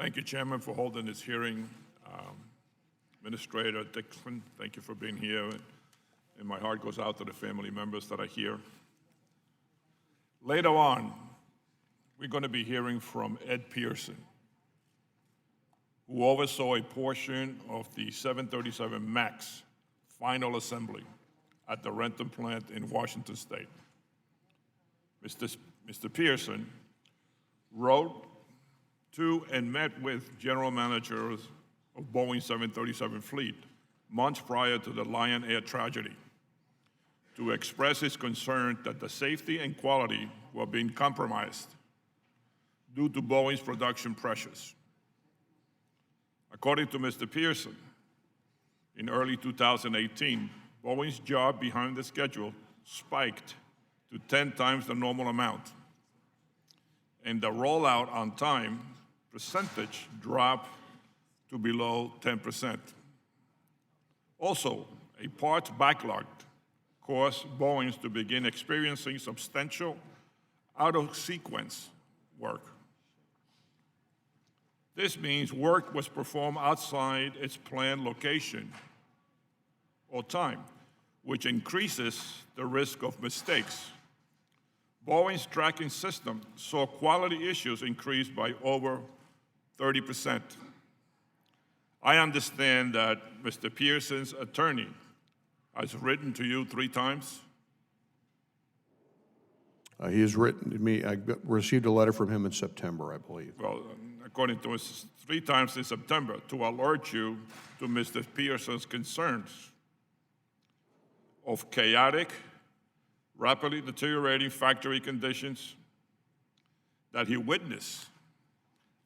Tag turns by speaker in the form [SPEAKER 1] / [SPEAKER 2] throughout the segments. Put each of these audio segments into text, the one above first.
[SPEAKER 1] Thank you, Chairman, for holding this hearing. Administrator Dixon, thank you for being here. And my heart goes out to the family members that are here. Later on, we're going to be hearing from Ed Pearson, who oversaw a portion of the 737 MAX final assembly at the Renton plant in Washington State. Mr. Pearson wrote to and met with general managers of Boeing 737 fleet months prior to the Lion Air tragedy to express his concern that the safety and quality were being compromised due to Boeing's production pressures. According to Mr. Pearson, in early 2018, Boeing's job behind the schedule spiked to 10 times the normal amount, and the rollout on time percentage dropped to below 10%. Also, a parts backlog caused Boeing to begin experiencing substantial out-of-sequence work. This means work was performed outside its planned location or time, which increases the risk of mistakes. Boeing's tracking system saw quality issues increase by over 30%. I understand that Mr. Pearson's attorney has written to you 3 times.
[SPEAKER 2] He has written to me. I received a letter from him in September, I believe.
[SPEAKER 1] Well, according to us, 3 times in September to alert you to Mr. Pearson's concerns of chaotic, rapidly deteriorating factory conditions that he witnessed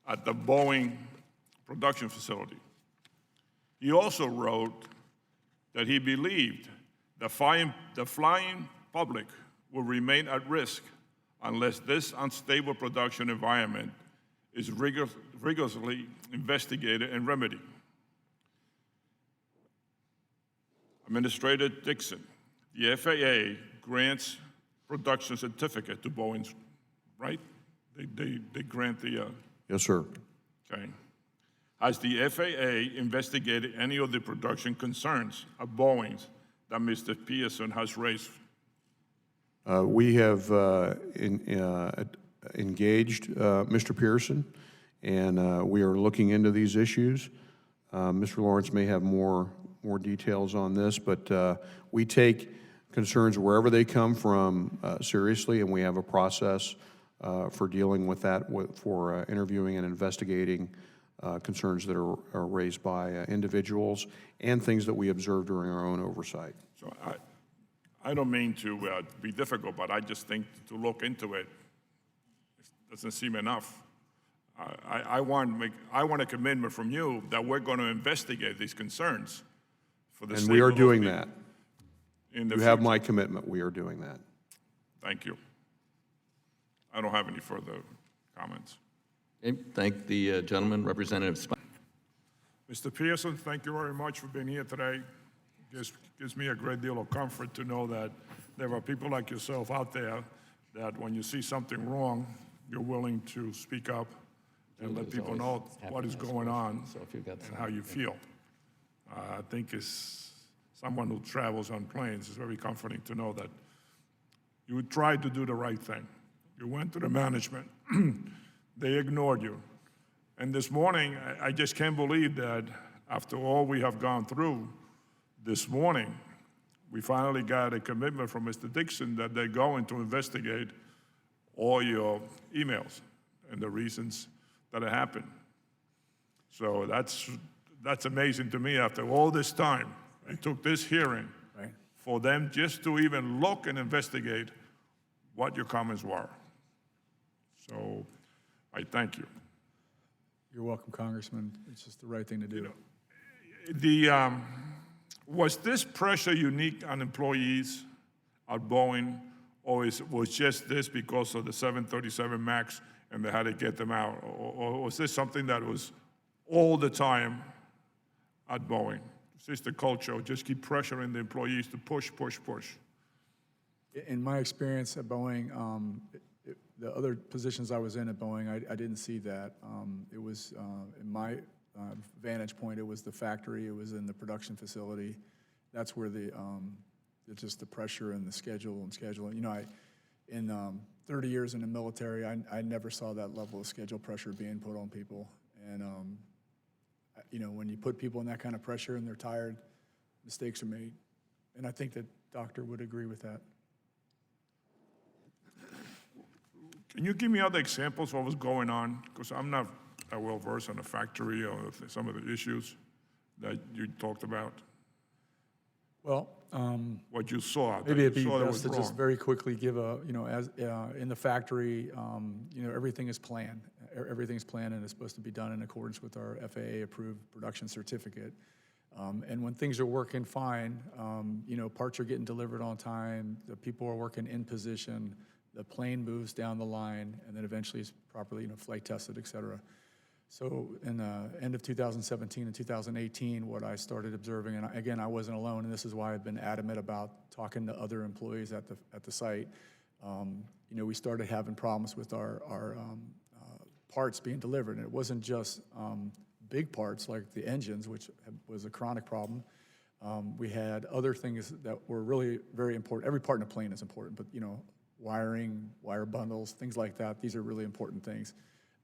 [SPEAKER 1] at the Boeing production facility. He also wrote that he believed the flying public will remain at risk unless this unstable production environment is rigorously investigated and remedied. Administrator Dixon, the FAA grants production certificate to Boeing, right? They grant the...
[SPEAKER 2] Yes, sir.
[SPEAKER 1] Okay. Has the FAA investigated any of the production concerns of Boeing's that Mr. Pearson has raised?
[SPEAKER 2] We have engaged Mr. Pearson, and we are looking into these issues. Mr. Lawrence may have more details on this, but we take concerns wherever they come from seriously, and we have a process for dealing with that, for interviewing and investigating concerns that are raised by individuals and things that we observe during our own oversight.
[SPEAKER 1] So I don't mean to be difficult, but I just think to look into it doesn't seem enough. I want a commitment from you that we're going to investigate these concerns for the sake of...
[SPEAKER 2] And we are doing that.
[SPEAKER 1] You
[SPEAKER 2] have my commitment. We are doing that.
[SPEAKER 1] Thank you. I don't have any further comments.
[SPEAKER 3] Okay, thank the gentleman, Representative Spike.
[SPEAKER 1] Mr. Pearson, thank you very much for being here today. Gives me a great deal of comfort to know that there are people like yourself out there that when you see something wrong, you're willing to speak up and let people know what is going on and how you feel. I think as someone who travels on planes, it's very comforting to know that you tried to do the right thing. You went to the management. They ignored you. And this morning, I just can't believe that after all we have gone through this morning, we finally got a commitment from Mr. Dixon that they're going to investigate all your emails and the reasons that it happened. So that's amazing to me. After all this time, it took this hearing for them just to even look and investigate what your comments were. So I thank you.
[SPEAKER 4] You're welcome, Congressman. It's just the right thing to do.
[SPEAKER 1] Was this pressure unique on employees at Boeing, or was just this because of the 737 MAX and they had to get them out? Or was this something that was all the time at Boeing? Is this the culture, just keep pressuring the employees to push, push, push?
[SPEAKER 4] In my experience at Boeing, The other positions I was in at Boeing, I didn't see that. It was, in my vantage point, it was the factory, it was in the production facility. That's where just the pressure and the schedule and scheduling. You know, in 30 years in the military, I never saw that level of schedule pressure being put on people. And, you know, when you put people in that kind of pressure and they're tired, mistakes are made. And I think that Doctor would agree with that.
[SPEAKER 1] Can you give me other examples of what was going on? Because I'm not that well versed on the factory or some of the issues that you talked about.
[SPEAKER 4] Well,
[SPEAKER 1] What you saw. that
[SPEAKER 4] maybe
[SPEAKER 1] you
[SPEAKER 4] it'd be
[SPEAKER 1] saw that
[SPEAKER 4] best
[SPEAKER 1] was
[SPEAKER 4] to just
[SPEAKER 1] wrong.
[SPEAKER 4] very quickly give a, you know, as in the factory, you know, everything is planned. Everything's planned and it's supposed to be done in accordance with our FAA-approved production certificate. And when things are working fine, you know, parts are getting delivered on time, the people are working in position, the plane moves down the line, and then eventually is properly, you know, flight tested, et cetera. So in the end of 2017 and 2018, what I started observing, and again, I wasn't alone, and this is why I've been adamant about talking to other employees at the site. You know, we started having problems with our parts being delivered, and it wasn't just big parts like the engines, which was a chronic problem. We had other things that were really very important. Every part in a plane is important, but you know, wiring, wire bundles, things like that, these are really important things.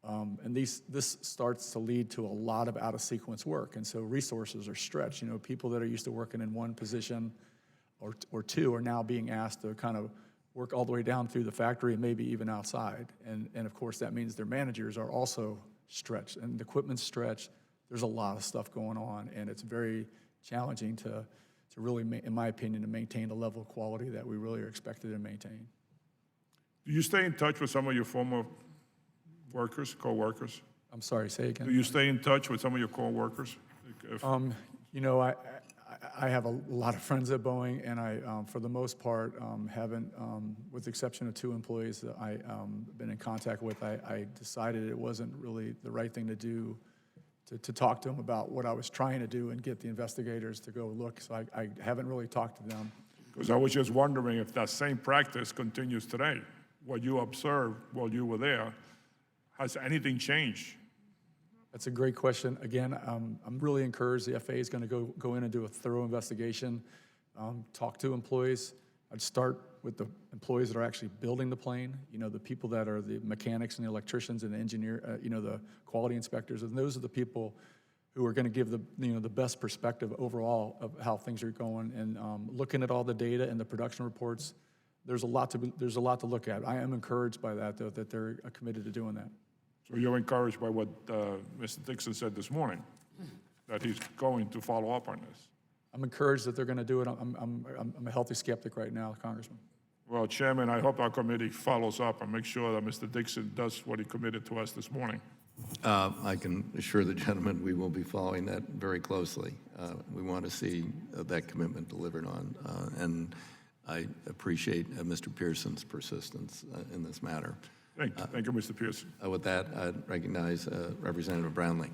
[SPEAKER 4] And this starts to lead to a lot of out-of-sequence work, and so resources are stretched. You know, people that are used to working in one position or two are now being asked to kind of work all the way down through the factory and maybe even outside. And of course, that means their managers are also stretched, and the equipment's stretched. There's a lot of stuff going on, and it's very challenging to really, in my opinion, to maintain the level of quality that we really are expected to maintain.
[SPEAKER 1] Do you stay in touch with some of your former workers, co-workers?
[SPEAKER 4] I'm sorry, say again.
[SPEAKER 1] Do you stay in touch with some of your co-workers?
[SPEAKER 4] You know, I have a lot of friends at Boeing, and I, for the most part, haven't, with the exception of 2 employees that I've been in contact with, I decided it wasn't really the right thing to do to talk to them about what I was trying to do and get the investigators to go look. So I haven't really talked to them.
[SPEAKER 1] Because I was just wondering if that same practice continues today. What you observed while you were there, has anything changed?
[SPEAKER 4] That's a great question. Again, I'm really encouraged the FAA is going to go in and do a thorough investigation, talk to employees. I'd start with the employees that are actually building the plane, you know, the people that are the mechanics and the electricians and the engineer, you know, the quality inspectors, and those are the people who are going to give the, you know, the best perspective overall of how things are going. And looking at all the data and the production reports, there's a lot to look at. I am encouraged by that, though, that they're committed to doing that.
[SPEAKER 1] So you're encouraged by what Mr. Dixon said this morning, that he's going to follow up on this?
[SPEAKER 4] I'm encouraged that they're going to do it. I'm a healthy skeptic right now, Congressman.
[SPEAKER 1] Well, Chairman, I hope our committee follows up and makes sure that Mr. Dixon does what he committed to us this morning.
[SPEAKER 3] I can assure the gentleman we will be following that very closely. We want to see that commitment delivered on, and I appreciate Mr. Pearson's persistence in this matter.
[SPEAKER 1] Thank you, Mr. Pearson.
[SPEAKER 3] With that, I recognize Representative Brownlee.